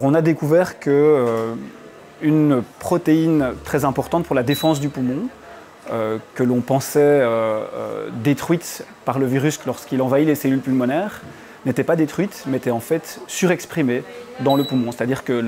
On a découvert que une protéine très importante pour la défense du poumon, que l'on pensait détruite par le virus lorsqu'il envahit les cellules pulmonaires, n'était pas détruite, mais était en fait surexprimée dans le poumon. C'est-à-dire que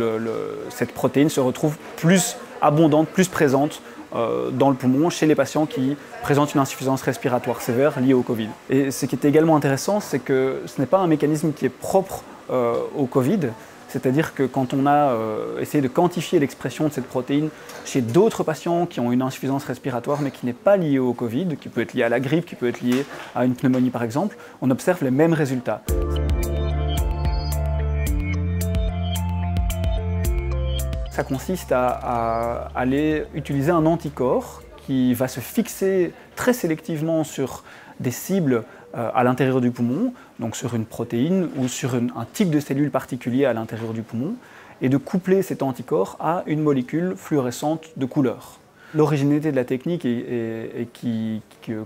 cette protéine se retrouve plus abondante, plus présente dans le poumon chez les patients qui présentent une insuffisance respiratoire sévère liée au Covid. Et ce qui est également intéressant, c'est que ce n'est pas un mécanisme qui est propre au Covid. C'est-à-dire que quand on a essayé de quantifier l'expression de cette protéine chez d'autres patients qui ont une insuffisance respiratoire mais qui n'est pas liée au Covid, qui peut être liée à la grippe, qui peut être liée à une pneumonie par exemple, on observe les mêmes résultats. Ça consiste à aller utiliser un anticorps qui va se fixer très sélectivement sur des cibles à l'intérieur du poumon, donc sur une protéine ou sur un type de cellule particulier à l'intérieur du poumon, et de coupler cet anticorps à une molécule fluorescente de couleur. L'originalité de la technique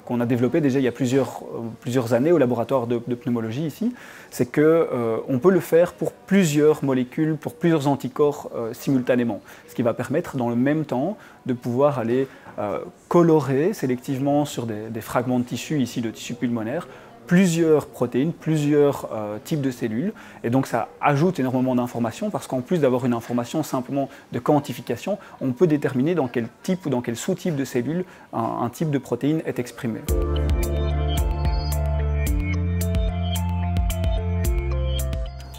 qu'on a développée déjà il y a plusieurs années au laboratoire de pneumologie ici, c'est qu'on peut le faire pour plusieurs molécules, pour plusieurs anticorps simultanément. Ce qui va permettre dans le même temps de pouvoir aller colorer sélectivement sur des fragments de tissu, ici de tissu pulmonaire, plusieurs protéines, plusieurs types de cellules, et donc ça ajoute énormément d'informations parce qu'en plus d'avoir une information simplement de quantification, on peut déterminer dans quel type ou dans quel sous-type de cellules un type de protéine est exprimé.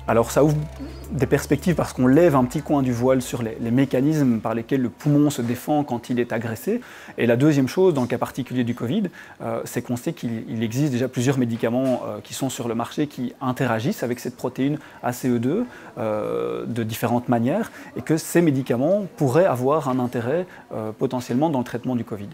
Alors ça ouvre des perspectives parce qu'on lève un petit coin du voile sur les mécanismes par lesquels le poumon se défend quand il est agressé. Et la deuxième chose, dans le cas particulier du Covid, c'est qu'on sait qu'il existe déjà plusieurs médicaments qui sont sur le marché qui interagissent avec cette protéine ACE2 de différentes manières et que ces médicaments pourraient avoir un intérêt potentiellement dans le traitement du Covid.